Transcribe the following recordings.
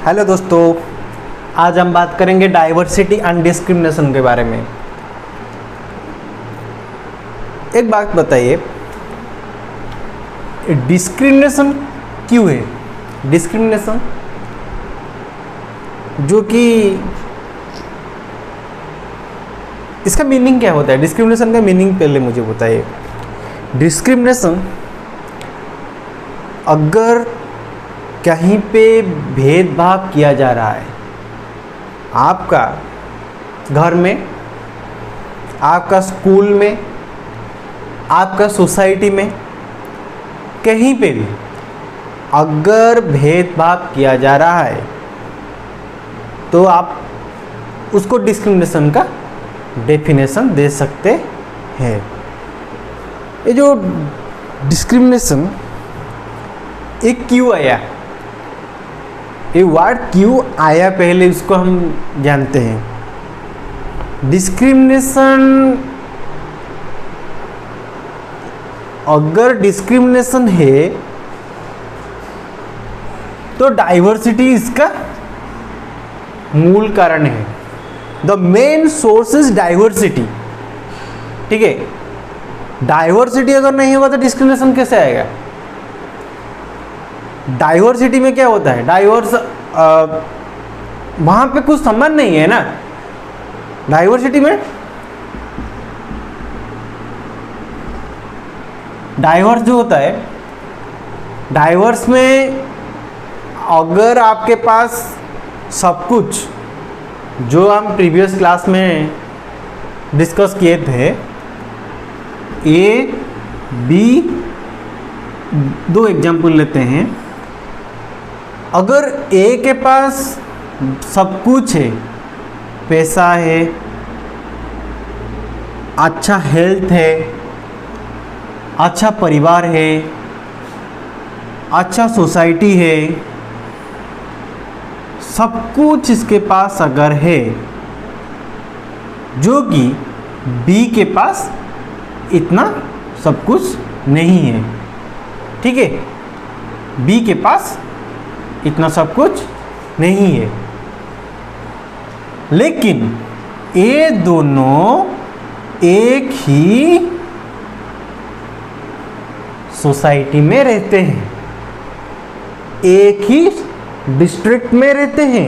Hello दोस्तों, आज हम बात करेंगे डाइवर्सिटी एंड डिस्क्रिमिनेशन के बारे में। एक बात बताइए, डिस्क्रिमिनेशन क्यों है? डिस्क्रिमिनेशन जो कि इसका मीनिंग क्या होता है? डिस्क्रिमिनेशन का मीनिंग पहले मुझे बताइए। डिस्क्रिमिनेशन अगर कहीं पे भेदभाव किया जा रहा है, आपका घर में, आपका स्कूल में, आपका सोसाइटी में, कहीं पे भी अगर भेदभाव किया जा रहा है तो आप उसको डिस्क्रिमिनेशन का डेफिनेशन दे सकते हैं। ये जो डिस्क्रिमिनेशन एक क्यों आया, ये वर्ड क्यों आया, पहले इसको हम जानते हैं। डिस्क्रिमिनेशन, अगर डिस्क्रिमिनेशन है तो डाइवर्सिटी इसका मूल कारण है। The main source is diversity. ठीक है, डाइवर्सिटी अगर नहीं होगा तो डिस्क्रिमिनेशन कैसे आएगा? डाइवर्सिटी में क्या होता है? वहां पे कुछ संबंध नहीं है ना। डाइवर्सिटी में डाइवर्स जो होता है, डाइवर्स में अगर आपके पास सब कुछ जो हम प्रीवियस क्लास में डिस्कस किए थे, ए बी, दो एग्जाम्पल लेते हैं। अगर ए के पास सब कुछ है, पैसा है, अच्छा हेल्थ है, अच्छा परिवार है, अच्छा सोसाइटी है, सब कुछ इसके पास अगर है, जो कि बी के पास इतना सब कुछ नहीं है। ठीक है, बी के पास इतना सब कुछ नहीं है, लेकिन ये दोनों एक ही सोसाइटी में रहते हैं, एक ही डिस्ट्रिक्ट में रहते हैं,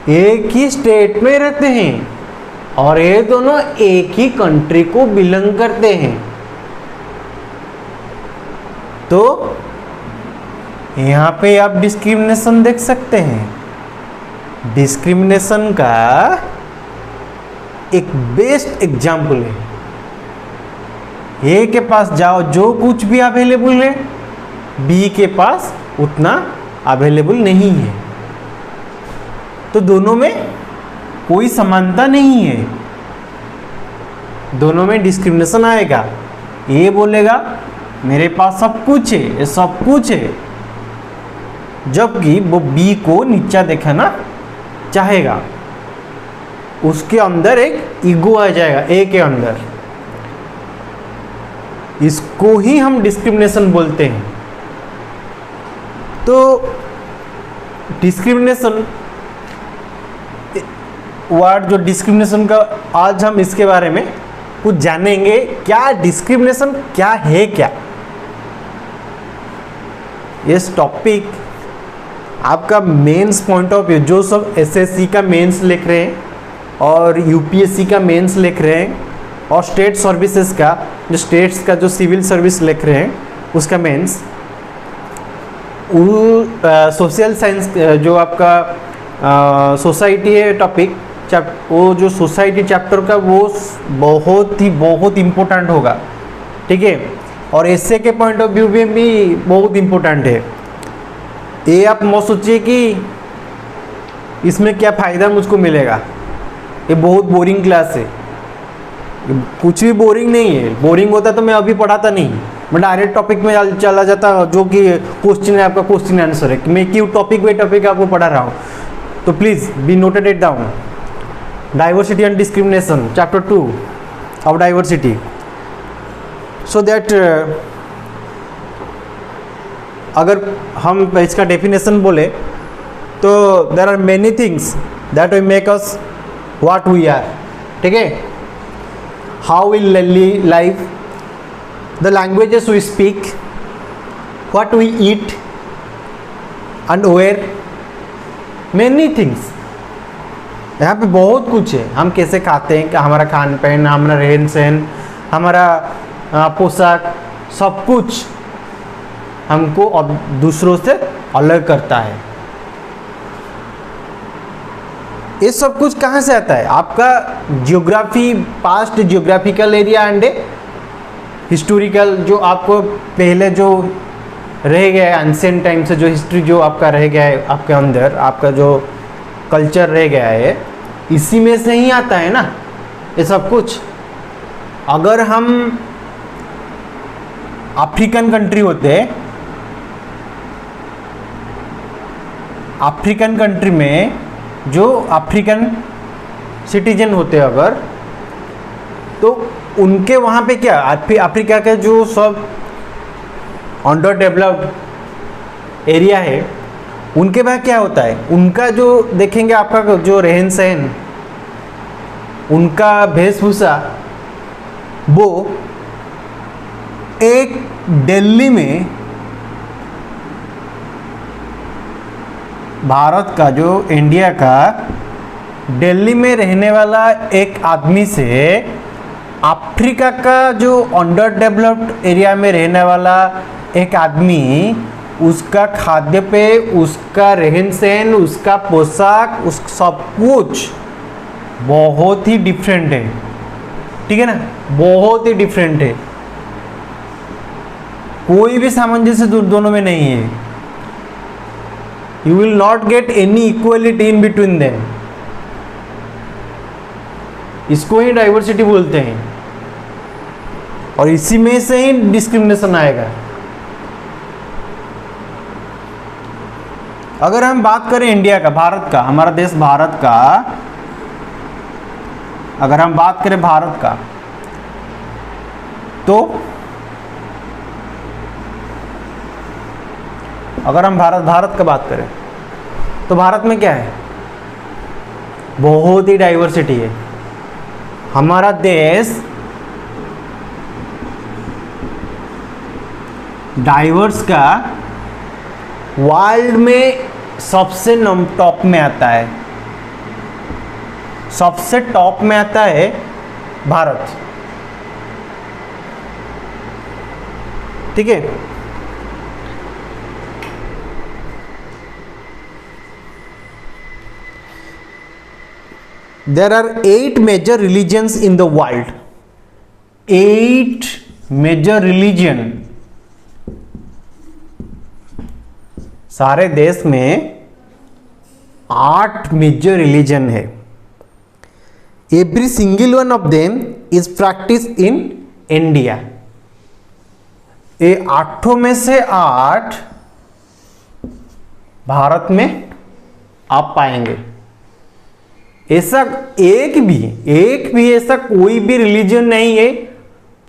एक ही स्टेट में रहते हैं, और ये दोनों एक ही कंट्री को बिलोंग करते हैं। तो यहाँ पे आप डिस्क्रिमिनेशन देख सकते हैं। डिस्क्रिमिनेशन का एक बेस्ट एग्जाम्पल है, ए के पास जाओ, जो कुछ भी अवेलेबल है, बी के पास उतना अवेलेबल नहीं है, तो दोनों में कोई समानता नहीं है, दोनों में डिस्क्रिमिनेशन आएगा। ए बोलेगा मेरे पास सब कुछ है, ये सब कुछ है, जबकि वो बी को नीचा दिखाना चाहेगा। उसके अंदर एक ईगो आ जाएगा, ए के अंदर। इसको ही हम डिस्क्रिमिनेशन बोलते हैं। तो डिस्क्रिमिनेशन वर्ड, जो डिस्क्रिमिनेशन का, आज हम इसके बारे में कुछ जानेंगे। क्या डिस्क्रिमिनेशन क्या है? क्या इस टॉपिक आपका मेंस पॉइंट ऑफ व्यू, जो सब एसएससी का मेंस लिख रहे हैं और यूपीएससी का मेंस लिख रहे हैं और स्टेट सर्विसेज का, जो स्टेट्स का जो सिविल सर्विस लिख रहे हैं, उसका मेंस, सोशल साइंस जो आपका सोसाइटी है टॉपिक, वो जो सोसाइटी चैप्टर का, वो बहुत इम्पोर्टेंट होगा। ठीक है, और एसए के पॉइंट ऑफ व्यू में भी बहुत इम्पोर्टेंट है। ये आप मत सोचिए कि इसमें क्या फ़ायदा मुझको मिलेगा, ये बहुत बोरिंग क्लास है। कुछ भी बोरिंग नहीं है। बोरिंग होता तो मैं अभी पढ़ाता नहीं, मैं डायरेक्ट टॉपिक में चला जाता, जो कि क्वेश्चन है आपका, क्वेश्चन आंसर है कि मैं क्यों टॉपिक बाई टॉपिक आपको पढ़ा रहा हूँ। तो please be noted it down. Diversity and discrimination, chapter 2 of diversity, so that अगर हम इसका डेफिनेशन बोले तो there are many things that will make us what we are, ठीक है। How will life, the languages we speak, what we eat and wear, many things. यहाँ पे बहुत कुछ है, हम कैसे खाते हैं, क्या हमारा खान पीन, हमारा रहन सहन, हमारा पोशाक, सब कुछ हमको दूसरों से अलग करता है। ये सब कुछ कहाँ से आता है? आपका geography, past geographical area and historical, जो आपको पहले जो रह गया है एंशिएंट टाइम से, जो हिस्ट्री जो आपका रह गया है आपके अंदर, आपका जो कल्चर रह गया है, इसी में से ही आता है ना ये सब कुछ। अगर हम अफ्रीकन कंट्री होते, अफ्रीकन कंट्री में जो अफ्रीकन सिटीजन होते अगर, तो उनके वहाँ पे क्या, अफ्रीका के जो सब अंडर डेवलप्ड एरिया है, उनके पास क्या होता है, उनका जो देखेंगे आपका जो रहन सहन, उनका वेशभूषा, वो एक दिल्ली में, भारत का जो इंडिया का दिल्ली में रहने वाला एक आदमी से अफ्रीका का जो अंडर डेवलप्ड एरिया में रहने वाला एक आदमी, उसका खाद्य पेय, उसका रहन सहन, उसका पोशाक, उस सब कुछ बहुत ही डिफरेंट है, ठीक है ना, बहुत ही डिफरेंट है। कोई भी सामंजस्य दोनों में नहीं है। You will not get any equality in between them. इसको ही डाइवर्सिटी बोलते हैं, और इसी में से ही डिस्क्रिमिनेशन आएगा। अगर हम बात करें इंडिया का, भारत का, हमारा देश भारत का, अगर हम बात करें भारत का, तो अगर हम भारत का बात करें तो भारत में क्या है, बहुत ही डाइवर्सिटी है। हमारा देश डाइवर्स का वर्ल्ड में सबसे टॉप में आता है, सबसे टॉप में आता है भारत, ठीक है। There are 8 major religions in the world. 8 major religion. सारे देश में 8 मेजर रिलीजन है। Every single one of them is practiced in India. ये 8 में से 8 भारत में आप पाएंगे। ऐसा एक भी ऐसा कोई भी रिलीजन नहीं है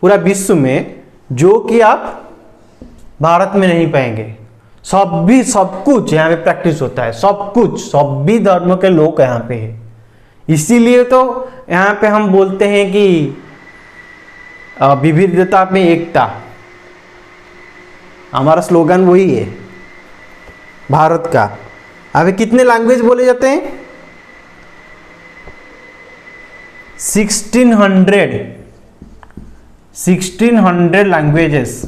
पूरा विश्व में जो कि आप भारत में नहीं पाएंगे। सब कुछ यहाँ पे प्रैक्टिस होता है, सब कुछ, सब भी धर्म के लोग यहाँ पे है। इसीलिए तो यहाँ पे हम बोलते हैं कि विविधता में एकता, हमारा स्लोगन वही है भारत का। अभी कितने लैंग्वेज बोले जाते हैं? 1600 लैंग्वेजेस,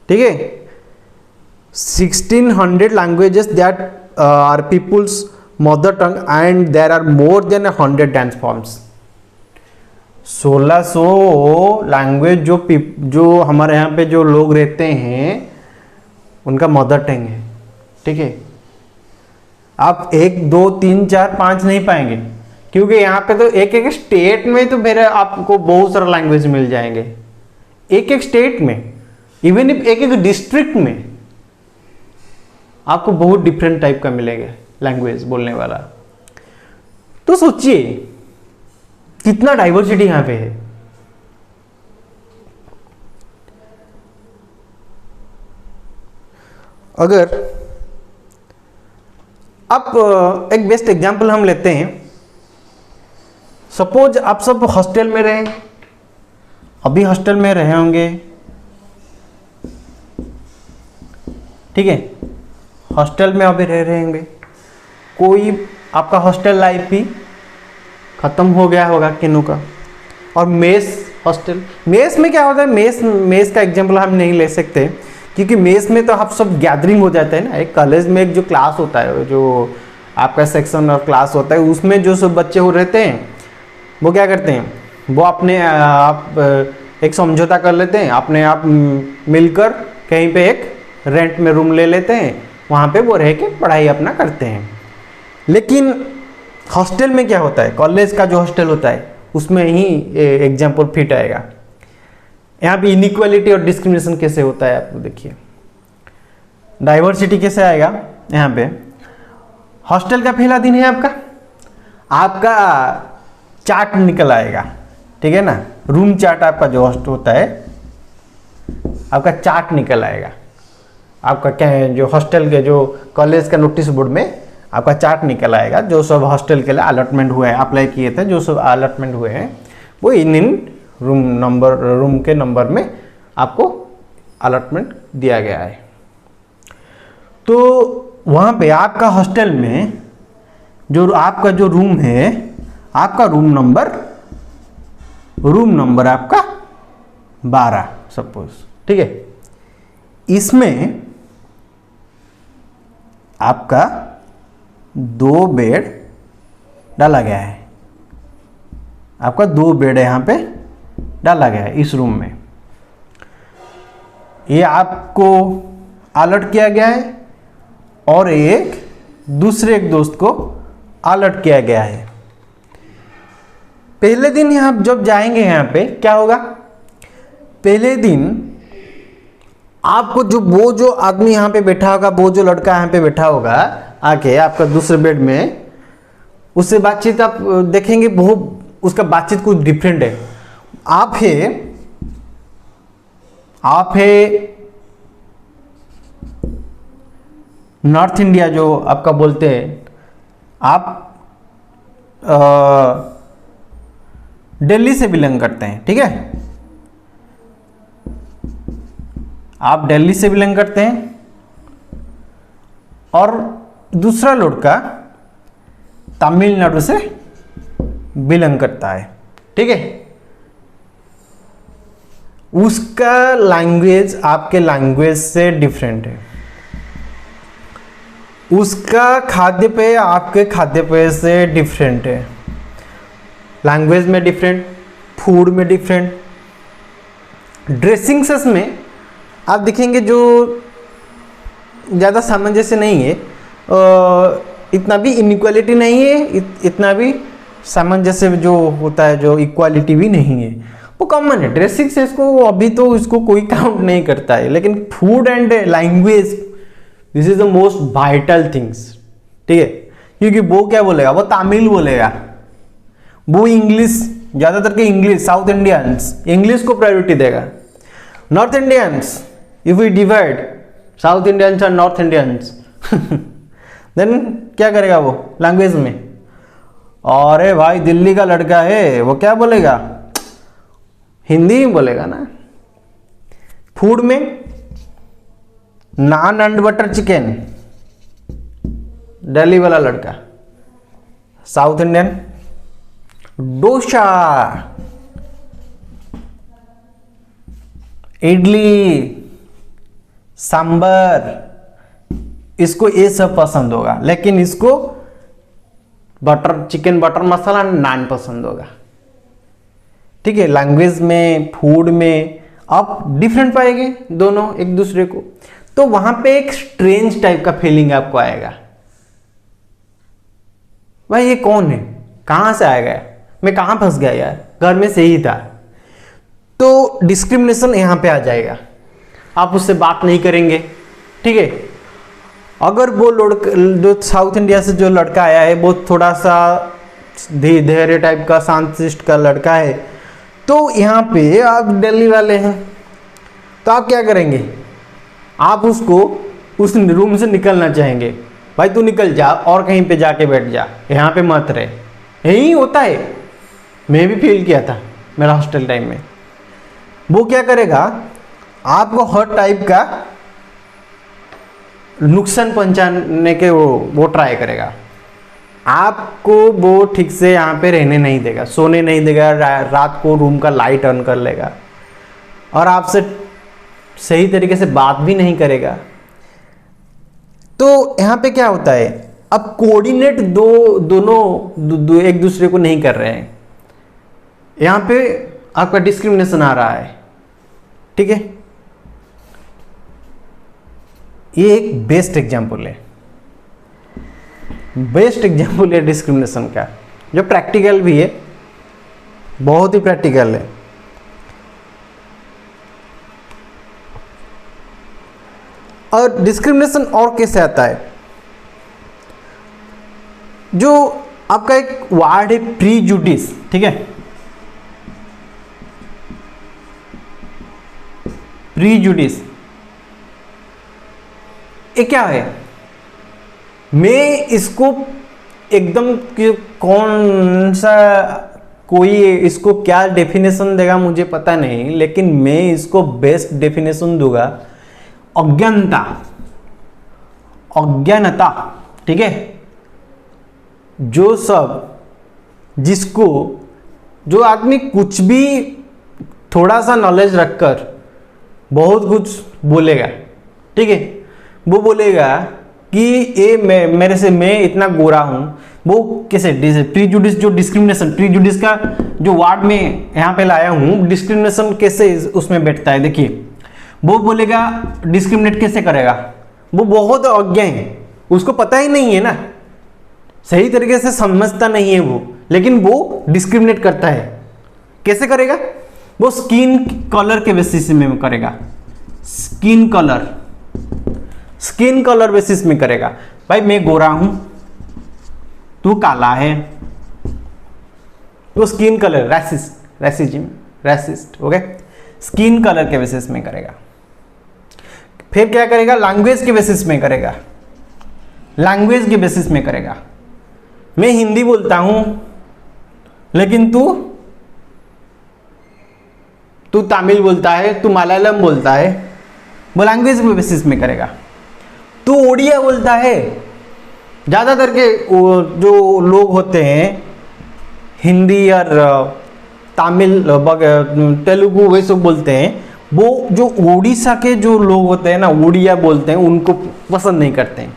ठीक है। 1600 languages that are peoples mother tongue and there are more than 100 dance forms. 1600 language जो हमारे यहाँ पे जो लोग रहते हैं उनका मदर टंग है, ठीक है। आप 1 2 3 4 5 नहीं पाएंगे, क्योंकि यहाँ पे तो एक एक स्टेट में तो फिर आपको बहुत सारा लैंग्वेज मिल जाएंगे। एक एक स्टेट में, इवन एक एक डिस्ट्रिक्ट में आपको बहुत डिफरेंट टाइप का मिलेगा लैंग्वेज बोलने वाला। तो सोचिए कितना डाइवर्सिटी यहाँ पे है। अगर आप एक बेस्ट एग्जांपल हम लेते हैं। सपोज आप सब हॉस्टल में रहे, अभी हॉस्टल में रहे होंगे, ठीक है, हॉस्टल में अभी रह रहे होंगे, कोई आपका हॉस्टल लाइफ भी ख़त्म हो गया होगा किन्नू का, और मेस हॉस्टल, मेस में क्या होता है, मेस का एग्जांपल हम नहीं ले सकते क्योंकि मेस में तो आप सब गैदरिंग हो जाता है ना। एक कॉलेज में एक जो क्लास होता है, जो आपका सेक्शन और क्लास होता है, उसमें जो सब बच्चे हो रहते हैं वो क्या करते हैं, वो अपने आप एक समझौता कर लेते हैं, अपने आप मिलकर कहीं पे एक रेंट में रूम ले लेते हैं, वहाँ पे वो रह के पढ़ाई अपना करते हैं। लेकिन हॉस्टल में क्या होता है, कॉलेज का जो हॉस्टल होता है उसमें ही एग्जाम्पल फिट आएगा। यहाँ पे इनइक्वालिटी और डिस्क्रिमिनेशन कैसे होता है आपको देखिए, डाइवर्सिटी कैसे आएगा। यहाँ पे हॉस्टल का पहला दिन है आपका चार्ट निकल आएगा, ठीक है ना, रूम चार्ट आपका जो हॉस्टल होता है, आपका चार्ट निकल आएगा। आपका क्या है, जो हॉस्टल के जो कॉलेज का नोटिस बोर्ड में आपका चार्ट निकल आएगा, जो सब हॉस्टल के लिए अलॉटमेंट हुआ है, अप्लाई किए थे, जो सब अलॉटमेंट हुए हैं वो इन रूम के नंबर में आपको अलॉटमेंट दिया गया है। तो वहाँ पे आपका हॉस्टल में जो आपका जो रूम है, आपका रूम नंबर आपका 12 सपोज, ठीक है, इसमें आपका 2 बेड डाला गया है, आपका 2 बेड यहाँ पे डाला गया है इस रूम में, ये आपको अलर्ट किया गया है और एक दूसरे एक दोस्त को अलर्ट किया गया है। पहले दिन यहाँ जब जाएंगे यहाँ पे क्या होगा, पहले दिन आपको वो जो आदमी यहाँ पे बैठा होगा, वो जो लड़का यहाँ पे बैठा होगा आके आपका दूसरे बेड में, उससे बातचीत आप देखेंगे, बहुत उसका बातचीत कुछ डिफरेंट है। आप है नॉर्थ इंडिया जो आपका बोलते हैं, आप दिल्ली से बिलोंग करते हैं, ठीक है, आप दिल्ली से बिलोंग करते हैं, और दूसरा लड़का तमिलनाडु से बिलोंग करता है, ठीक है, उसका लैंग्वेज आपके लैंग्वेज से डिफरेंट है, उसका खाद्य पेय आपके खाद्य पेय से डिफरेंट है, लैंग्वेज में डिफरेंट, फूड में डिफरेंट, ड्रेसिंग सेंस में आप देखेंगे जो ज़्यादा सामंजस्य नहीं है, इतना भी इनइक्वालिटी नहीं है, इतना भी सामंजस्य जो होता है, जो इक्वालिटी भी नहीं है, वो कॉमन है। ड्रेसिंग सेंस को अभी तो इसको कोई काउंट नहीं करता है, लेकिन food and language this is the most vital things, ठीक है, क्योंकि वो क्या बोलेगा, वो तमिल बोलेगा, वो इंग्लिश, ज़्यादातर के इंग्लिश, साउथ इंडियंस इंग्लिश को प्रायोरिटी देगा, North Indians if we divide South Indians और नॉर्थ इंडियंस देन क्या करेगा वो लैंग्वेज में, अरे भाई दिल्ली का लड़का है, वो क्या बोलेगा, हिंदी ही बोलेगा ना। फूड में नान एंड बटर चिकन दिल्ली वाला लड़का, साउथ इंडियन डोसा, इडली, सांबर, इसको ये सब पसंद होगा, लेकिन इसको बटर चिकन बटर मसाला नान पसंद होगा, ठीक है। लैंग्वेज में, फूड में आप डिफरेंट पाएंगे दोनों एक दूसरे को, तो वहां पे एक स्ट्रेंज टाइप का फीलिंग आपको आएगा, भाई ये कौन है, कहां से आ गया, मैं कहां फंस गया यार, घर में से ही था। तो डिस्क्रिमिनेशन यहां पे आ जाएगा, आप उससे बात नहीं करेंगे, ठीक है। अगर वो लड़का जो साउथ इंडिया से जो लड़का आया है वो थोड़ा सा धैर्य टाइप का, शांतशिष्ट का लड़का है, तो यहाँ पे आप दिल्ली वाले हैं, तो आप क्या करेंगे, आप उसको उस रूम से निकलना चाहेंगे, भाई तू निकल जा और कहीं पे जाके बैठ जा, यहाँ पे मत रहे। यही होता है, मैं भी फील किया था मेरा हॉस्टल टाइम में। वो क्या करेगा, आपको हर टाइप का नुकसान पहुंचाने के वो ट्राई करेगा। आपको वो ठीक से यहाँ पे रहने नहीं देगा, सोने नहीं देगा, रात को रूम का लाइट ऑन कर लेगा और आपसे सही तरीके से बात भी नहीं करेगा। तो यहाँ पे क्या होता है, अब कोऑर्डिनेट दोनों एक दूसरे को नहीं कर रहे हैं, यहाँ पे आपका डिस्क्रिमिनेशन आ रहा है। ठीक है, ये एक बेस्ट एग्जाम्पल है, बेस्ट एग्जाम्पल है डिस्क्रिमिनेशन का, जो प्रैक्टिकल भी है, बहुत ही प्रैक्टिकल है। और डिस्क्रिमिनेशन और कैसे आता है, जो आपका एक वर्ड है प्रीजुडिस, ठीक है, प्रीजुडिस ये क्या है, मैं इसको एकदम कौन सा कोई इसको क्या डेफिनेशन देगा मुझे पता नहीं, लेकिन मैं इसको बेस्ट डेफिनेशन दूंगा, अज्ञानता, अज्ञानता। ठीक है, जो सब जिसको जो आदमी कुछ भी थोड़ा सा नॉलेज रखकर बहुत कुछ बोलेगा, ठीक है, वो बोलेगा कि ये मेरे से मैं इतना गोरा हूं, वो कैसे प्रीजुडिस, जो डिस्क्रिमिनेशन, प्रीजुडिस का जो वर्ड में यहाँ पे लाया हूं, डिस्क्रिमिनेशन कैसे उसमें बैठता है। देखिए, वो बोलेगा डिस्क्रिमिनेट कैसे करेगा, वो बहुत अज्ञ है, उसको पता ही नहीं है ना, सही तरीके से समझता नहीं है वो, लेकिन वो डिस्क्रिमिनेट करता है। कैसे करेगा, वो स्किन कलर के बेसिस में करेगा, स्किन कलर बेसिस में करेगा। भाई मैं गोरा हूं, तू काला है, तो skin colour, racist, okay, skin colour के बेसिस में करेगा। फिर क्या करेगा, लैंग्वेज के बेसिस में करेगा, लैंग्वेज के बेसिस में करेगा। मैं हिंदी बोलता हूं लेकिन तू तमिल बोलता है, तू मलयालम बोलता है, वो लैंग्वेज के बेसिस में करेगा। तू ओडिया बोलता है, ज़्यादातर के जो लोग होते हैं हिंदी और तमिल तेलुगु वे सब बोलते हैं, वो जो उड़ीसा के जो लोग होते हैं ना, उड़िया बोलते हैं, उनको पसंद नहीं करते हैं।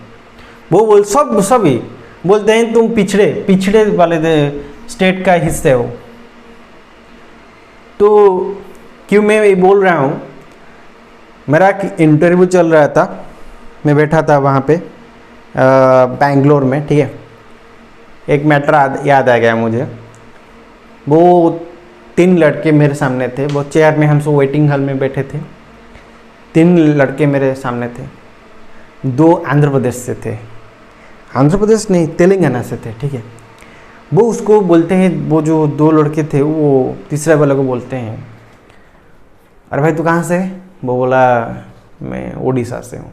वो सभी बोलते हैं तुम पिछड़े वाले स्टेट का हिस्से हो। तो क्यों मैं ये बोल रहा हूँ, मेरा इंटरव्यू चल रहा था, मैं बैठा था वहाँ पे बैंगलोर में, ठीक है। एक मैटर याद आ गया मुझे, वो 3 लड़के मेरे सामने थे, वो चेयर में, हम सब वेटिंग हॉल में बैठे थे, 3 लड़के मेरे सामने थे, 2 आंध्र प्रदेश से थे, आंध्र प्रदेश नहीं तेलंगाना से थे, ठीक है। वो उसको बोलते हैं, वो जो 2 लड़के थे वो तीसरे वाले को बोलते हैं, अरे भाई तू कहाँ से है? वो बोला मैं उड़ीसा से हूँ।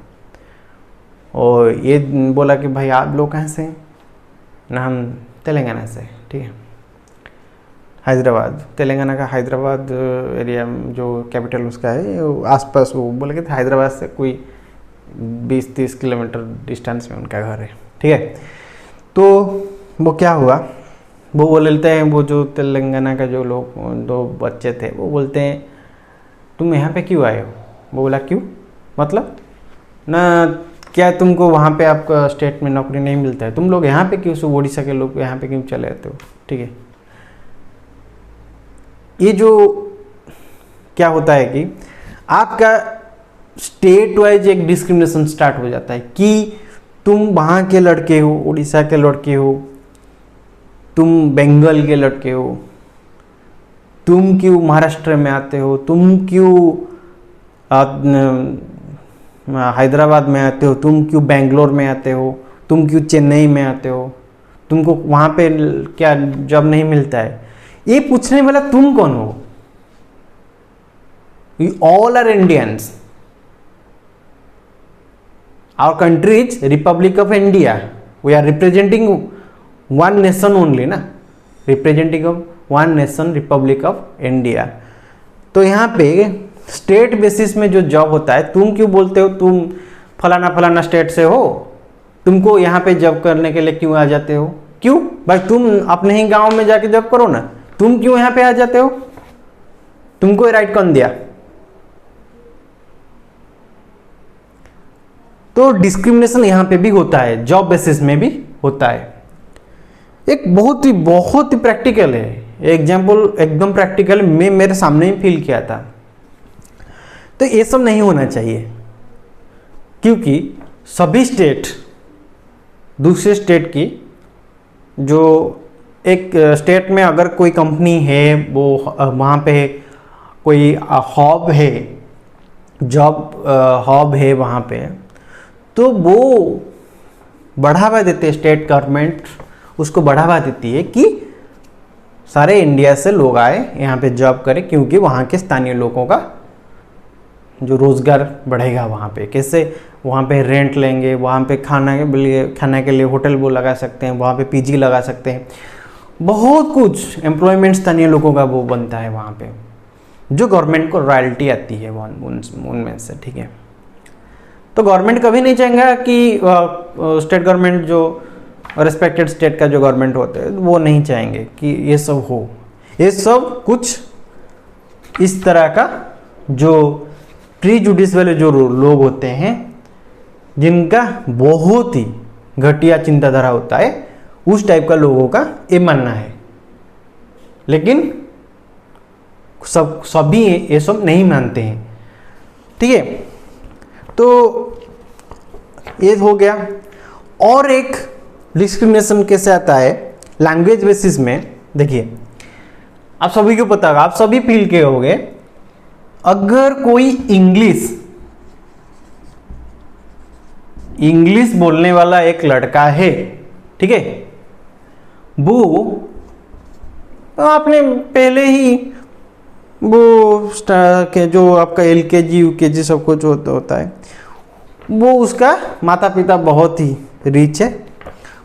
और ये बोला कि भाई आप लोग कहाँ से हैं? ना हम तेलंगाना से, ठीक है, हैदराबाद, तेलंगाना का हैदराबाद एरिया जो कैपिटल उसका है आसपास। वो बोले कि हैदराबाद से कोई 20-30 किलोमीटर डिस्टेंस में उनका घर है, ठीक है। तो वो क्या हुआ, वो बोलते हैं, वो जो तेलंगाना का जो लोग 2 बच्चे थे, वो बोलते हैं तुम यहाँ पे क्यों आए हो? वो बोला क्यों मतलब ना, क्या तुमको वहाँ पे आपका स्टेट में नौकरी नहीं मिलता है, तुम लोग यहाँ पे क्यों, उड़ीसा के लोग यहाँ पे क्यों चले आते हो, ठीक है। ये जो क्या होता है कि आपका स्टेट वाइज एक डिस्क्रिमिनेशन स्टार्ट हो जाता है कि तुम वहाँ के लड़के हो, उड़ीसा के लड़के हो, तुम बंगाल के लड़के हो, तुम क्यों महाराष्ट्र में आते हो, तुम क्यों हैदराबाद में आते हो, तुम क्यों बेंगलोर में आते हो, तुम क्यों चेन्नई में आते हो, तुमको वहाँ पे क्या जॉब नहीं मिलता है। ये पूछने वाला तुम कौन हो? We all are Indians, our country is Republic of India, we are representing one nation only ना, representing of one nation Republic of India. तो यहाँ पे स्टेट बेसिस में जो जॉब होता है, तुम क्यों बोलते हो तुम फलाना फलाना स्टेट से हो, तुमको यहाँ पे जॉब करने के लिए क्यों आ जाते हो? क्यों भाई, तुम अपने ही गांव में जाके जॉब करो ना, तुम क्यों यहाँ पे आ जाते हो? तुमको राइट कौन दिया? तो डिस्क्रिमिनेशन यहाँ पे भी होता है, जॉब बेसिस में भी होता है। एक बहुत ही प्रैक्टिकल है एग्जाम्पल, एकदम प्रैक्टिकल, मैं मेरे सामने ही फील किया था। तो ये सब नहीं होना चाहिए, क्योंकि सभी स्टेट दूसरे स्टेट की, जो एक स्टेट में अगर कोई कंपनी है, वो वहाँ पे कोई हब है, जॉब हब है वहाँ पे, तो वो बढ़ावा देते, स्टेट गवर्नमेंट उसको बढ़ावा देती है कि सारे इंडिया से लोग आए यहाँ पे जॉब करें, क्योंकि वहाँ के स्थानीय लोगों का जो रोज़गार बढ़ेगा वहाँ पे। कैसे? वहाँ पे रेंट लेंगे, वहाँ पे खाने के लिए होटल वो लगा सकते हैं, वहाँ पे पीजी लगा सकते हैं, बहुत कुछ एम्प्लॉयमेंट स्थानीय लोगों का वो बनता है वहाँ पे, जो गवर्नमेंट को रॉयल्टी आती है उनमें से, ठीक है। तो गवर्नमेंट कभी नहीं चाहेगा कि स्टेट गवर्नमेंट, जो रेस्पेक्टेड स्टेट का जो गवर्नमेंट होते हैं, वो नहीं चाहेंगे कि ये सब हो। ये सब कुछ इस तरह का जो प्रीजुडिस वाले जो लोग होते हैं, जिनका बहुत ही घटिया चिंताधारा होता है, उस टाइप का लोगों का ये मानना है। लेकिन सभी ये सब नहीं मानते हैं, ठीक है। तो ये हो गया। और एक डिस्क्रिमिनेशन कैसे आता है लैंग्वेज बेसिस में, देखिए आप सभी को पता होगा, आप सभी फील के होंगे, अगर कोई इंग्लिश बोलने वाला एक लड़का है, ठीक है, वो आपने पहले ही वो के जो आपका LKG UKG सब कुछ होता है, वो उसका माता पिता बहुत ही रिच है,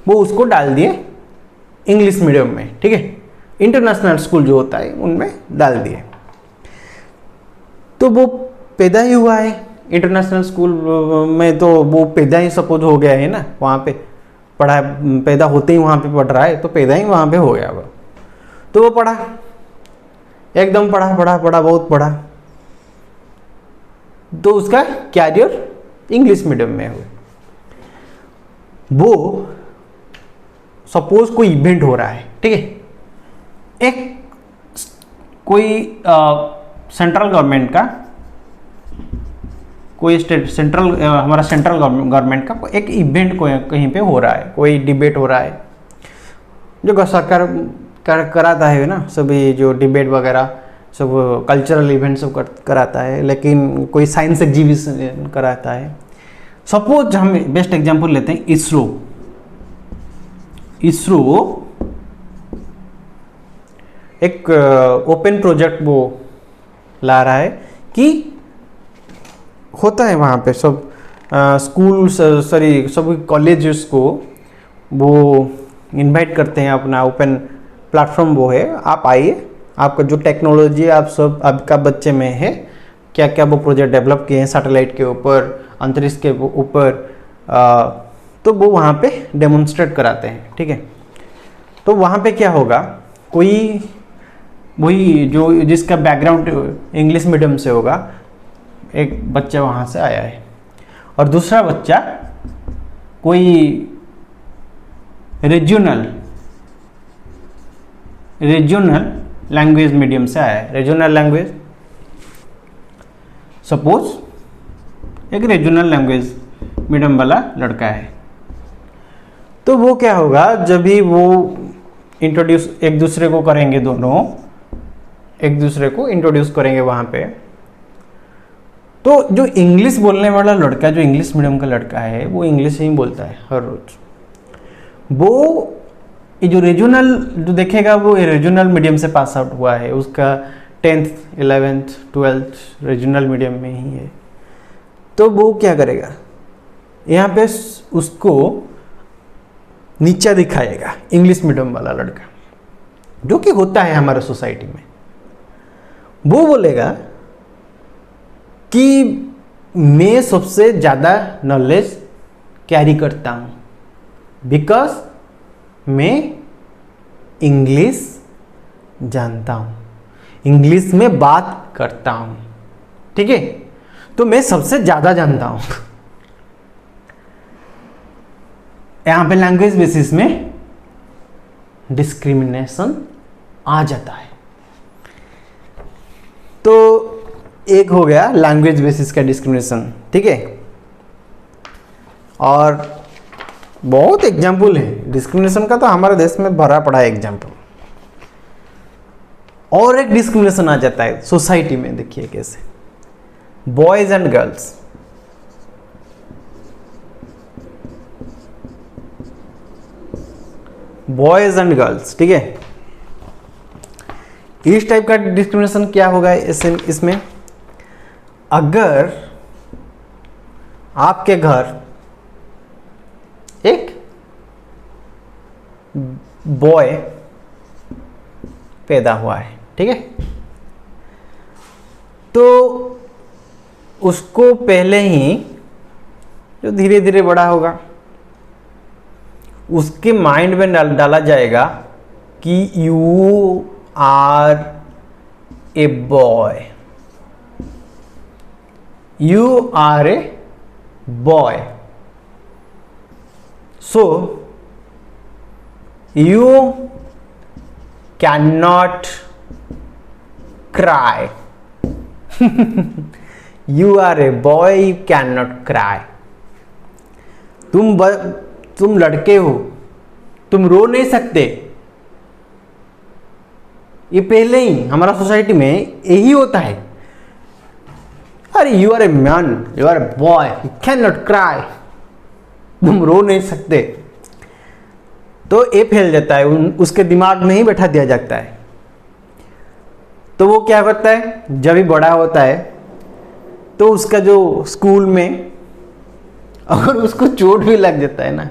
वो उसको डाल दिए इंग्लिश मीडियम में, ठीक है, इंटरनेशनल स्कूल जो होता है उनमें डाल दिए। तो वो पैदा ही हुआ है इंटरनेशनल स्कूल में, तो वो पैदा ही सपोज हो गया है ना, वहाँ पे पढ़ा, पैदा होते ही वहाँ पे पढ़ रहा है, तो पैदा ही वहाँ पे हो गया वो। तो वो पढ़ा, एकदम पढ़ा, बहुत पढ़ा, तो उसका कैरियर इंग्लिश मीडियम में हुआ। वो सपोज कोई इवेंट हो रहा है, ठीक है, एक कोई सेंट्रल गवर्नमेंट का, कोई स्टेट हमारा सेंट्रल गवर्नमेंट का एक इवेंट कहीं पे हो रहा है, कोई डिबेट हो रहा है, जो सरकार कराता है ना, सभी जो डिबेट वगैरह सब कल्चरल इवेंट सब कराता है, लेकिन कोई साइंस एग्जीबिशन कराता है। सपोज हम बेस्ट एग्जांपल लेते हैं इसरो एक ओपन प्रोजेक्ट वो ला रहा है कि होता है वहाँ पे सब स्कूल सभी कॉलेजेस को वो इनवाइट करते हैं, अपना ओपन प्लेटफॉर्म वो है, आप आइए, आपका जो टेक्नोलॉजी आप सब आपका बच्चे में है, क्या क्या वो प्रोजेक्ट डेवलप किए हैं सैटेलाइट के ऊपर, अंतरिक्ष के ऊपर, तो वो वहाँ पे डेमोन्स्ट्रेट कराते हैं, ठीक है। तो वहाँ पे क्या होगा, कोई वही जो जिसका बैकग्राउंड इंग्लिश मीडियम से होगा, एक बच्चा वहाँ से आया है, और दूसरा बच्चा कोई रीजनल लैंग्वेज मीडियम से आया है। रीजनल लैंग्वेज, सपोज एक रीजनल लैंग्वेज मीडियम वाला लड़का है, तो वो क्या होगा, जब भी वो इंट्रोड्यूस एक दूसरे को करेंगे, दोनों एक दूसरे को इंट्रोड्यूस करेंगे वहाँ पे, तो जो इंग्लिश बोलने वाला लड़का, जो इंग्लिश मीडियम का लड़का है, वो इंग्लिश ही बोलता है हर रोज। वो ये जो रीजनल जो देखेगा, वो रीजनल मीडियम से पास आउट हुआ है, उसका 10th 11th 12th regional medium में ही है, तो वो क्या करेगा, यहाँ पे उसको नीचा दिखाएगा, इंग्लिश मीडियम वाला लड़का, जो कि होता है हमारे सोसाइटी में। वो बोलेगा कि मैं सबसे ज़्यादा नॉलेज कैरी करता हूँ बिकॉज मैं इंग्लिश जानता हूँ, इंग्लिश में बात करता हूँ, ठीक है, तो मैं सबसे ज़्यादा जानता हूँ। यहाँ पे लैंग्वेज बेसिस में डिस्क्रिमिनेशन आ जाता है। तो एक हो गया लैंग्वेज बेसिस का डिस्क्रिमिनेशन, ठीक है। और बहुत एग्जाम्पल है डिस्क्रिमिनेशन का, तो हमारे देश में भरा पड़ा है एग्जाम्पल। और एक डिस्क्रिमिनेशन आ जाता है सोसाइटी में, देखिए कैसे, boys and girls. Boys and girls, ठीक है। इस टाइप का डिस्क्रिमिनेशन क्या होगा इसमें, अगर आपके घर एक बॉय पैदा हुआ है, ठीक है, तो उसको पहले ही जो धीरे धीरे बड़ा होगा, उसके माइंड में डाला जाएगा कि you are a boy, you are a boy, so you can not cry. You are a boy, you can not cry. तुम लड़के हो, तुम रो नहीं सकते। ये पहले ही हमारा सोसाइटी में यही होता है, अरे you are a man, you are a boy, you can not cry, तुम रो नहीं सकते। तो ये फैल जाता है, उसके दिमाग में ही बैठा दिया जाता है। तो वो क्या करता है, जब भी बड़ा होता है तो उसका जो स्कूल में अगर उसको चोट भी लग जाता है ना,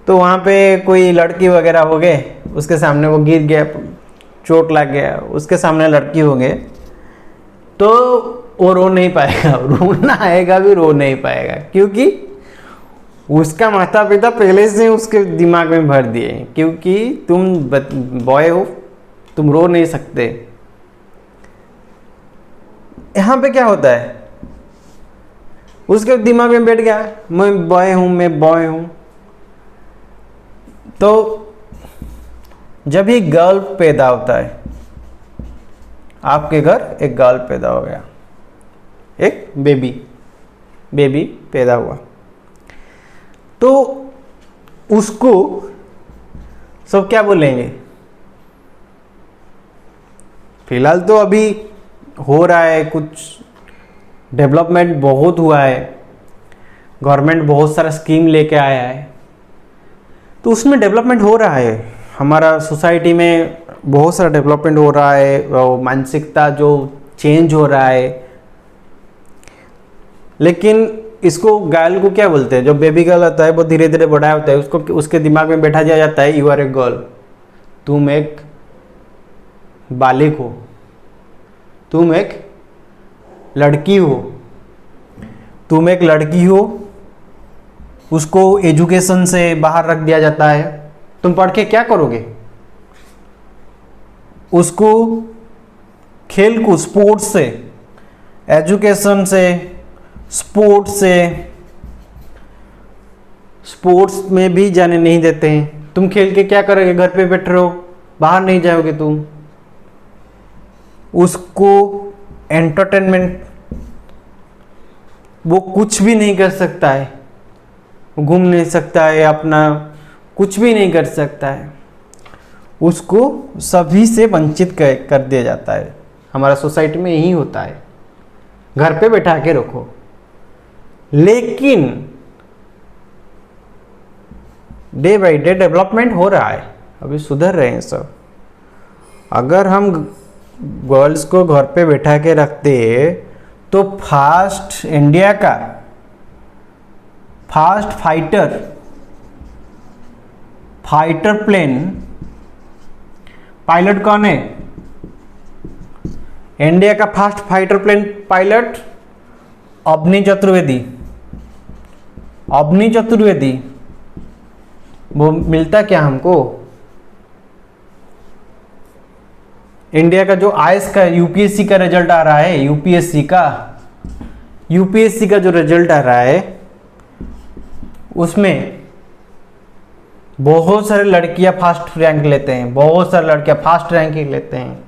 तो वहाँ पे कोई लड़की वगैरह हो गए, उसके सामने वो गिर गया, चोट लग गया, उसके सामने लड़की हो गए, तो वो रो नहीं पाएगा, रोना आएगा भी रो नहीं पाएगा, क्योंकि उसका माता पिता पहले से उसके दिमाग में भर दिए, क्योंकि तुम बॉय हो, तुम रो नहीं सकते। यहाँ पे क्या होता है, उसके दिमाग में बैठ गया मैं बॉय हूँ, मैं बॉय हूँ। तो जब ही गर्ल पैदा होता है, आपके घर एक गर्ल पैदा हो गया, एक बेबी पैदा हुआ, तो उसको सब क्या बोलेंगे। फिलहाल तो अभी हो रहा है, कुछ डेवलपमेंट बहुत हुआ है, गवर्नमेंट बहुत सारा स्कीम लेके आया है, तो उसमें डेवलपमेंट हो रहा है। हमारा सोसाइटी में बहुत सारा डेवलपमेंट हो रहा है, मानसिकता जो चेंज हो रहा है। लेकिन इसको गर्ल को क्या बोलते हैं, जो बेबी गर्ल होता है वो धीरे धीरे बड़ा होता है, उसको उसके दिमाग में बैठा दिया जाता है यू आर ए गर्ल, तुम एक बालिक हो, तुम एक लड़की हो, तुम एक लड़की हो। उसको एजुकेशन से बाहर रख दिया जाता है, तुम पढ़ के क्या करोगे। उसको खेल को, स्पोर्ट्स से, एजुकेशन से, स्पोर्ट्स से, स्पोर्ट्स में भी जाने नहीं देते हैं। तुम खेल के क्या करोगे, घर पे बैठ रहे हो, बाहर नहीं जाओगे तुम। उसको एंटरटेनमेंट, वो कुछ भी नहीं कर सकता है, घूम नहीं सकता है, अपना कुछ भी नहीं कर सकता है, उसको सभी से वंचित कर दिया जाता है। हमारा सोसाइटी में यही होता है, घर पे बैठा के रखो। लेकिन डे बाय डे डेवलपमेंट हो रहा है, अभी सुधर रहे हैं सब। अगर हम गर्ल्स को घर पे बैठा के रखते तो फास्ट इंडिया का फास्ट फाइटर प्लेन पायलट कौन है? इंडिया का fast fighter plane pilot Avani Chaturvedi. वो मिलता क्या हमको? इंडिया का जो आईएएस का यूपीएससी का रिजल्ट आ रहा है, यूपीएससी का जो रिजल्ट आ रहा है उसमें बहुत सारे लड़कियां फास्ट रैंक लेते हैं, बहुत सारे लड़कियां फास्ट रैंकिंग लेते हैं,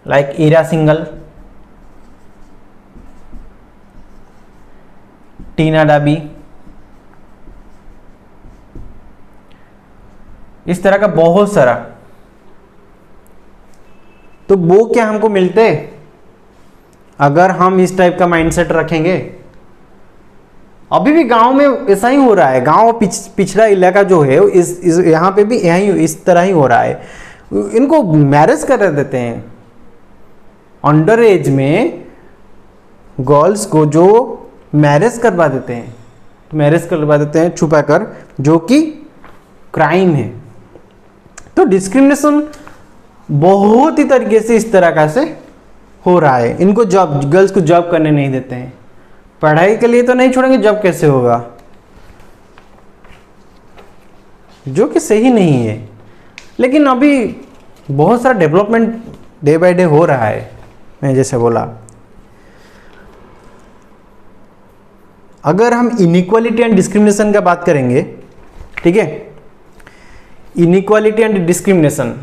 लाइक ईरा सिंगल, टीना डाबी, इस तरह का बहुत सारा। तो वो क्या हमको मिलते अगर हम इस टाइप का माइंडसेट रखेंगे? अभी भी गांव में ऐसा ही हो रहा है। गांव पिछड़ा इलाका जो है इस यहाँ पे भी यही इस तरह ही हो रहा है। इनको मैरिज कर देते हैं अंडर एज में, गर्ल्स को जो मैरिज करवा देते हैं, तो मैरिज करवा देते हैं छुपा कर, जो कि क्राइम है। तो डिस्क्रिमिनेशन बहुत ही तरीके से इस तरह का से हो रहा है। इनको जॉब, गर्ल्स को जॉब करने नहीं देते हैं, पढ़ाई के लिए तो नहीं छोड़ेंगे, जॉब कैसे होगा? जो कि सही नहीं है। लेकिन अभी बहुत सारा डेवलपमेंट डे बाय डे हो रहा है। मैं जैसे बोला, अगर हम इनइक्वालिटी एंड डिस्क्रिमिनेशन का बात करेंगे, ठीक है, इनइक्वालिटी एंड डिस्क्रिमिनेशन,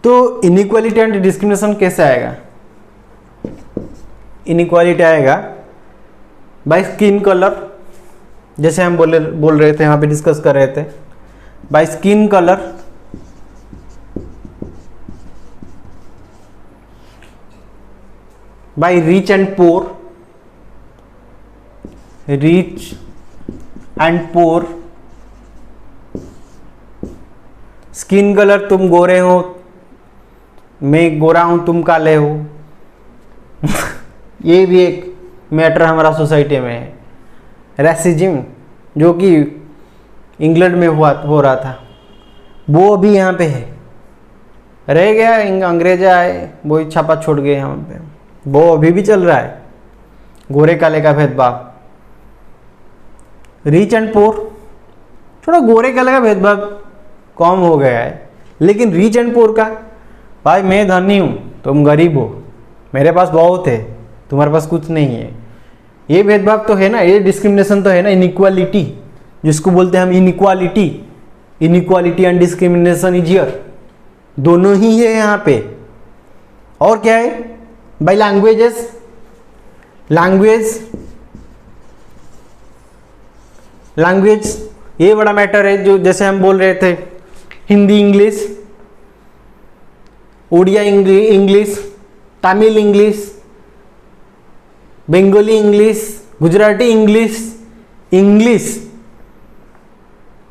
तो इनइक्वालिटी एंड डिस्क्रिमिनेशन कैसे आएगा? इनइक्वालिटी आएगा बाय स्किन कलर, जैसे हम बोल रहे थे, यहाँ पे डिस्कस कर रहे थे, by skin colour, by rich and poor, skin colour, तुम गोरे हो, मैं गोरा हूं, तुम काले हो। ये भी एक मैटर हमारा सोसाइटी में है। रेसिज्म जो कि इंग्लैंड में हो रहा था, वो अभी यहाँ पे है, रह गया, अंग्रेज आए, वो ही छापा छोड़ गए यहाँ पे, वो अभी भी चल रहा है, गोरे काले का भेदभाव। रिच एंड पोर, थोड़ा गोरे काले का भेदभाव कम हो गया है, लेकिन रिच एंड पोर का, भाई मैं धनी हूँ, तुम गरीब हो, मेरे पास बहुत है, तुम्हारे पास कुछ नहीं है, ये भेदभाव तो है ना, ये डिस्क्रिमिनेशन तो है ना, इनइक्वालिटी जिसको बोलते हैं हम inequality and discrimination is here, दोनों ही है यहाँ पे। और क्या है? बाय लैंग्वेज, ये बड़ा मैटर है। जो जैसे हम बोल रहे थे, Hindi English, Oriya English, Tamil English, Bengali English, Gujarati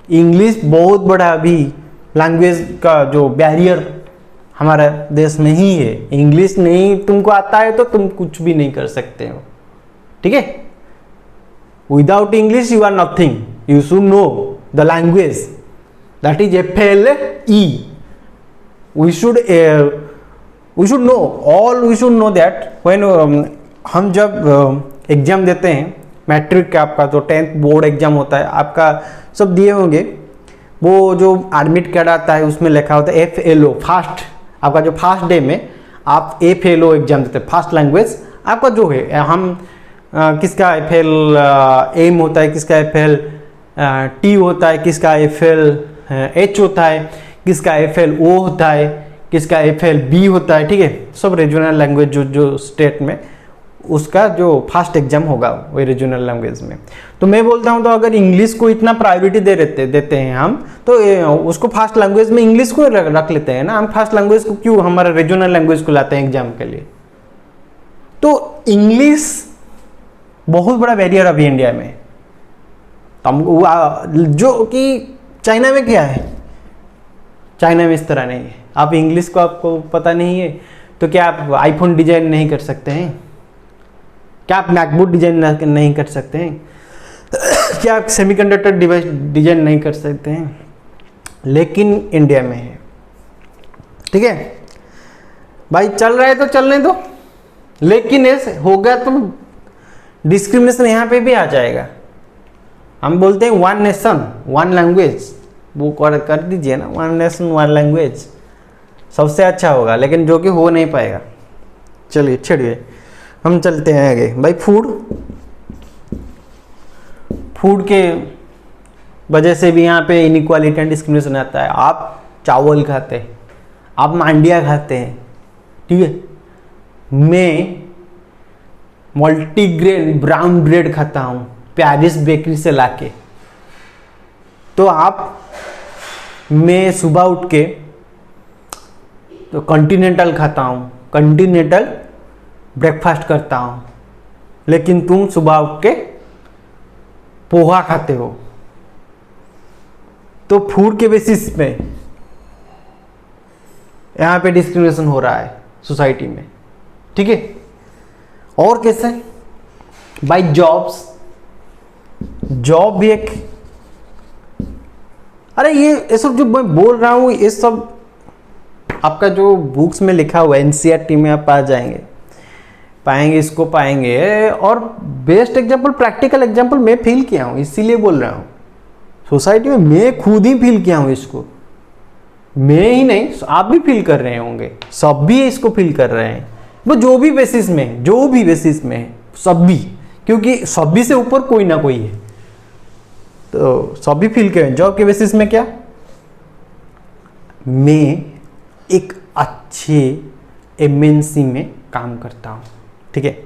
English बहुत बड़ा अभी लैंग्वेज का जो बैरियर हमारे देश में ही है। इंग्लिश नहीं तुमको आता है तो तुम कुछ भी नहीं कर सकते हो, ठीक है? Without English you are nothing, you should know the language, that is FLE। we should know that when हम जब एग्जाम देते हैं मैट्रिक का, आपका जो 10th बोर्ड एग्जाम होता है, आपका सब दिए होंगे, वो जो एडमिट कार्ड आता है उसमें लिखा होता है FLO, फास्ट। आपका जो फर्स्ट डे में आप FLO एग्जाम देते हैं, फास्ट लैंग्वेज आपका जो है। हम किसका FL एम होता है, किसका FL T होता है, किसका FL H होता है, किसका FLO होता है, किसका FLB होता है, ठीक है? सब रीजनल लैंग्वेज जो स्टेट में उसका जो फास्ट एग्जाम होगा वही रीजनल लैंग्वेज में। तो मैं बोलता हूँ, तो अगर इंग्लिश को इतना प्रायोरिटी देते हैं हम, तो उसको फास्ट लैंग्वेज में इंग्लिश को रख लेते हैं ना। हम फास्ट लैंग्वेज को क्यों हमारे रीजनल लैंग्वेज को लाते हैं एग्जाम के लिए? तो इंग्लिश बहुत बड़ा बैरियर अभी इंडिया में, जो कि चाइना में क्या है, चाइना में इस तरह नहीं है। आप इंग्लिश को आपको पता नहीं है तो क्या आप आईफोन डिजाइन नहीं कर सकते हैं? क्या आप मैकबुक डिजाइन नहीं कर सकते हैं? क्या आप सेमीकंडक्टर डिवाइस डिजाइन नहीं कर सकते हैं? लेकिन इंडिया में है। ठीक है भाई, चल रहा है तो चलने दो, लेकिन ऐसे होगा तो डिस्क्रिमिनेशन यहाँ पे भी आ जाएगा। हम बोलते हैं वन नेशन वन लैंग्वेज, वो कर दीजिए ना, वन नेशन वन लैंग्वेज सबसे अच्छा होगा, लेकिन जो कि हो नहीं पाएगा। चलिए छोड़िए, हम चलते हैं आगे। भाई फूड के वजह से भी यहाँ पे इनइक्वालिटी एंड डिस्क्रिमिनेशन आता है। आप चावल खाते हैं, आप मांडिया खाते हैं, ठीक है, मैं मल्टीग्रेन ब्राउन ब्रेड खाता हूँ पेरिस बेकरी से लाके। तो मैं सुबह उठ के तो कॉन्टिनेंटल खाता हूँ, कॉन्टिनेंटल ब्रेकफास्ट करता हूँ, लेकिन तुम सुबह उठ के पोहा खाते हो। तो फूड के बेसिस पे यहाँ पे डिस्क्रिमिनेशन हो रहा है सोसाइटी में। ठीक है, और कैसे? बाय जॉब भी एक, अरे ये सब जो मैं बोल रहा हूँ ये सब आपका जो बुक्स में लिखा हुआ है एनसीईआरटी में आप पाएंगे, इसको पाएंगे। और बेस्ट एग्जांपल, प्रैक्टिकल एग्जांपल मैं फील किया हूँ, इसीलिए बोल रहा हूँ। सोसाइटी में मैं खुद ही फील किया हूँ इसको, मैं ही नहीं आप भी फील कर रहे होंगे, सब भी इसको फील कर रहे हैं। वो जो भी बेसिस में है सब भी, क्योंकि सभी से ऊपर कोई ना कोई है, तो सभी फील करें। जॉब के बेसिस में क्या, मैं एक अच्छे एमएनसी में काम करता हूँ, ठीक है,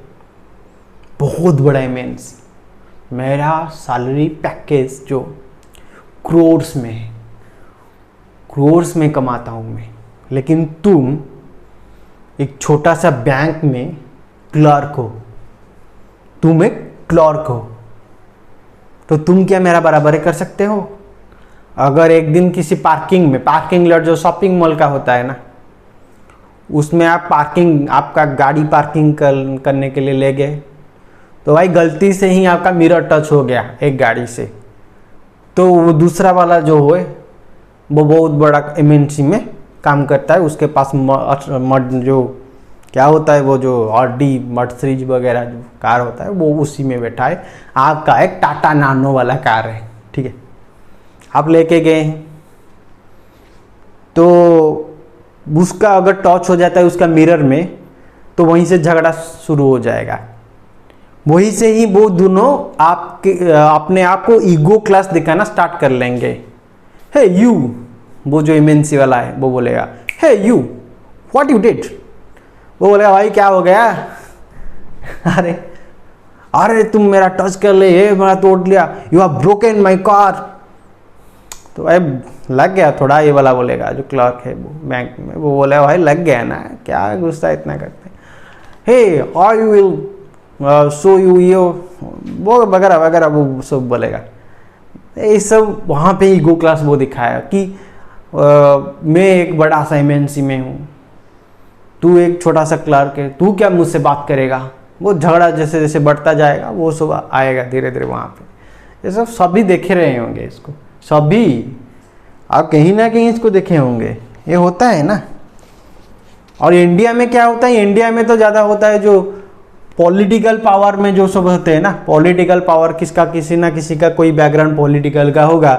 बहुत बड़ा एमएनसी, मेरा सैलरी पैकेज जो क्रोर्स में है, क्रोर्स में कमाता हूँ मैं। लेकिन तुम एक छोटा सा बैंक में क्लर्क हो, तुम एक क्लर्क हो, तो तुम क्या मेरा बराबरी कर सकते हो? अगर एक दिन किसी पार्किंग लॉट जो शॉपिंग मॉल का होता है ना, उसमें आप आपका गाड़ी पार्किंग करने के लिए ले गए, तो भाई गलती से ही आपका मिरर टच हो गया एक गाड़ी से, तो वो दूसरा वाला जो है वो बहुत बड़ा एमएनसी में काम करता है, उसके पास जो क्या होता है वो जो ऑडी मर्सिडीज वगैरह जो कार होता है वो उसी में बैठा है। आपका एक टाटा नानो वाला कार है, ठीक है, आप लेके गए हैं, तो उसका अगर टच हो जाता है उसका मिरर में, तो वहीं से झगड़ा शुरू हो जाएगा। वहीं से ही वो दोनों अपने आप को ईगो क्लास दिखाना स्टार्ट कर लेंगे। हे यू, वो जो एमएनसी वाला है वो बोलेगा हे यू व्हाट यू डिड, वो बोलेगा भाई क्या हो गया, अरे तुम मेरा टच कर ले, ये मेरा तोड़ लिया, you have broken my car. तो भाई लग गया थोड़ा, ये वाला बोलेगा जो क्लर्क है वो बैंक में, वो बोलेगा भाई लग गया ना, क्या गुस्सा इतना करते हैं, हे और यू विल सो यू वो वगैरह वगैरह वो सब बोलेगा। ये सब वहाँ पे ईगो क्लास वो दिखाया कि मैं एक बड़ा सा एमएनसी में हूँ, तू एक छोटा सा क्लर्क है, तू क्या मुझसे बात करेगा। वो झगड़ा जैसे जैसे बढ़ता जाएगा वो सब आएगा धीरे धीरे वहाँ पे। ये सब सभी देखे रहे होंगे इसको, सभी आप कहीं ना कहीं इसको देखे होंगे, ये होता है ना। और इंडिया में क्या होता है, इंडिया में तो ज़्यादा होता है जो पॉलिटिकल पावर में जो सब होते हैं ना, पॉलिटिकल पावर किसका किसी ना किसी का कोई बैकग्राउंड पॉलिटिकल का होगा।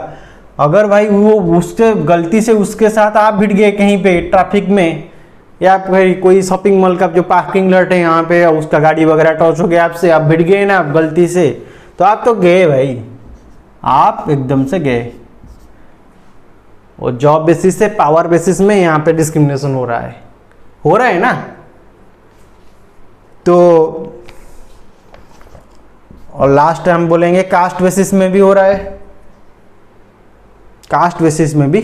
अगर भाई वो उसके गलती से उसके साथ आप भिड़ गए कहीं पे ट्रैफिक में, या कोई शॉपिंग मॉल का जो पार्किंग लॉट है यहाँ पे, उसका गाड़ी वगैरह टच हो गया आपसे, आप भिड़ गए ना गलती से, तो आप तो गए भाई, आप एकदम से गए। और जॉब बेसिस से पावर बेसिस में यहाँ पे डिस्क्रिमिनेशन हो रहा है ना। तो और लास्ट हम बोलेंगे कास्ट बेसिस में भी हो रहा है, कास्ट बेसिस में भी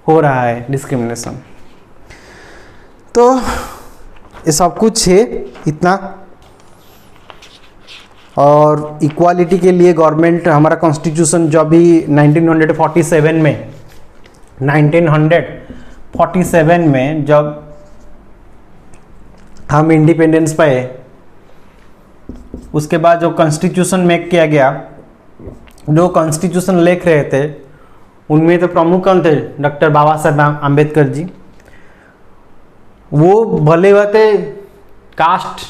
हो रहा है डिस्क्रिमिनेशन। तो ये सब कुछ है, इतना और इक्वालिटी के लिए गवर्नमेंट, हमारा कॉन्स्टिट्यूशन जो अभी 1947 में जब हम इंडिपेंडेंस पाए, उसके बाद जो कॉन्स्टिट्यूशन मेक किया गया, जो कॉन्स्टिट्यूशन लिख रहे थे उनमें तो प्रमुख कौन थे? डॉक्टर बाबा साहब आम्बेडकर जी। वो भले बाते कास्ट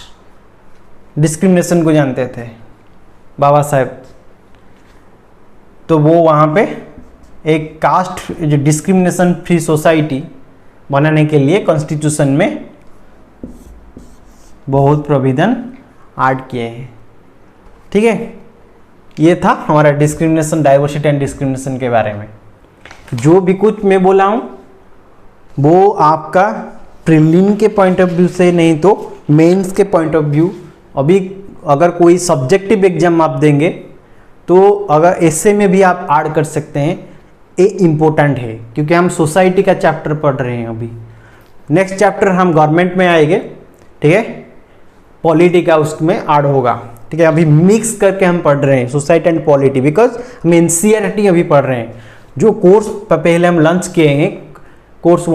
डिस्क्रिमिनेशन को जानते थे बाबा साहब, तो वो वहाँ पे एक कास्ट जो डिस्क्रिमिनेशन फ्री सोसाइटी बनाने के लिए कॉन्स्टिट्यूशन में बहुत प्रोविजन ऐड किए हैं। ठीक है, ये था हमारा डिस्क्रिमिनेशन, डाइवर्सिटी एंड डिस्क्रिमिनेशन के बारे में। जो भी कुछ मैं बोला हूँ वो आपका प्रीलिम के पॉइंट ऑफ व्यू से नहीं तो मेंस के पॉइंट ऑफ व्यू, अभी अगर कोई सब्जेक्टिव एग्जाम आप देंगे तो अगर ऐसे में भी आप ऐड कर सकते हैं, ये इम्पोर्टेंट है क्योंकि हम सोसाइटी का चैप्टर पढ़ रहे हैं। अभी नेक्स्ट चैप्टर हम गवर्नमेंट में आएंगे, ठीक है, पॉलिटी का उसमें ऐड होगा। ठीक है, अभी मिक्स करके हम पढ़ रहे हैं सोसाइटी एंड पॉलिटी, बिकॉज हम एनसीईआरटी अभी पढ़ रहे हैं। जो कोर्स पहले हम लॉन्च किए हैं, कोर्स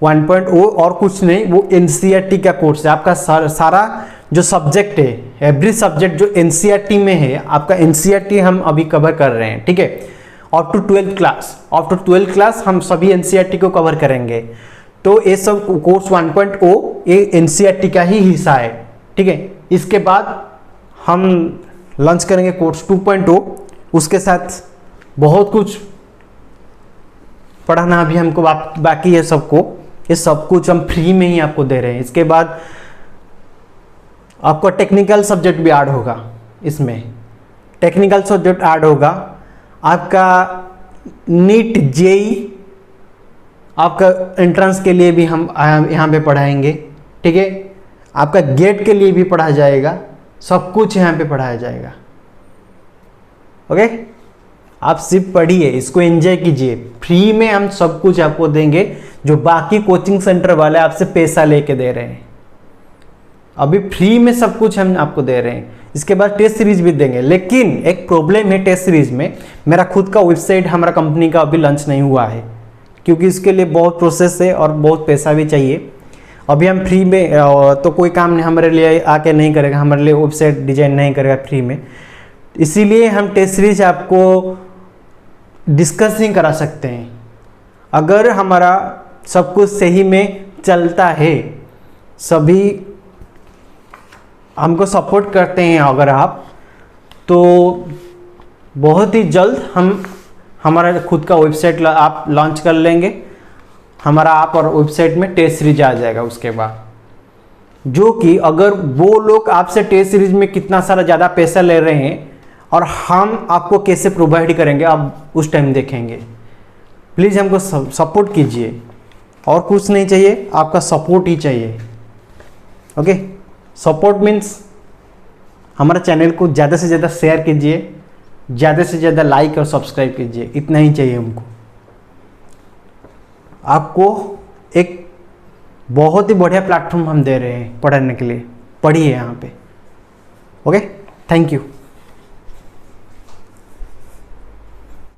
1.0 और कुछ नहीं, वो एनसीईआरटी का कोर्स है। आपका सारा जो सब्जेक्ट है, एवरी सब्जेक्ट जो एनसीईआरटी में है, आपका एनसीईआरटी हम अभी कवर कर रहे हैं। ठीक है, अप टू 12th क्लास हम सभी एनसीईआरटी को कवर करेंगे। तो ये सब कोर्स 1.0 ये एनसीईआरटी का ही हिस्सा है। ठीक है, इसके बाद हम लॉन्च करेंगे कोर्स 2.0, उसके साथ बहुत कुछ पढ़ाना अभी हमको बाकी है सबको। ये सब कुछ हम फ्री में ही आपको दे रहे हैं। इसके बाद आपको टेक्निकल सब्जेक्ट भी ऐड होगा, इसमें टेक्निकल सब्जेक्ट ऐड होगा। आपका नीट जेई आपका एंट्रेंस के लिए भी हम यहाँ पे पढ़ाएंगे। ठीक है, आपका गेट के लिए भी पढ़ाया जाएगा, सब कुछ यहाँ पे पढ़ाया जाएगा। ओके, आप सिर्फ पढ़िए, इसको एंजॉय कीजिए। फ्री में हम सब कुछ आपको देंगे, जो बाकी कोचिंग सेंटर वाले आपसे पैसा लेके दे रहे हैं। अभी फ्री में सब कुछ हम आपको दे रहे हैं। इसके बाद टेस्ट सीरीज भी देंगे, लेकिन एक प्रॉब्लम है टेस्ट सीरीज में, मेरा खुद का वेबसाइट हमारा कंपनी का अभी लॉन्च नहीं हुआ है, क्योंकि इसके लिए बहुत प्रोसेस है और बहुत पैसा भी चाहिए। अभी हम फ्री में तो कोई काम नहीं हमारे लिए आके नहीं करेगा, हमारे लिए वेबसाइट डिजाइन नहीं करेगा फ्री में। इसीलिए हम टेस्ट सीरीज आपको डिस्कस नहीं करा सकते हैं। अगर हमारा सब कुछ सही में चलता है, सभी हमको सपोर्ट करते हैं अगर आप, तो बहुत ही जल्द हम हमारा खुद का वेबसाइट आप लॉन्च कर लेंगे। हमारा आप और वेबसाइट में टेस्ट सीरीज आ जाएगा उसके बाद, जो कि अगर वो लोग आपसे टेस्ट सीरीज में कितना सारा ज़्यादा पैसा ले रहे हैं और हम आपको कैसे प्रोवाइड करेंगे, आप उस टाइम देखेंगे। प्लीज़ हमको सपोर्ट कीजिए, और कुछ नहीं चाहिए, आपका सपोर्ट ही चाहिए। ओके, सपोर्ट मीन्स हमारा चैनल को ज़्यादा से ज़्यादा शेयर कीजिए, ज़्यादा से ज़्यादा लाइक और सब्सक्राइब कीजिए, इतना ही चाहिए हमको। आपको एक बहुत ही बढ़िया प्लेटफॉर्म हम दे रहे हैं पढ़ने के लिए, पढ़िए यहाँ पे। Okay, thank you.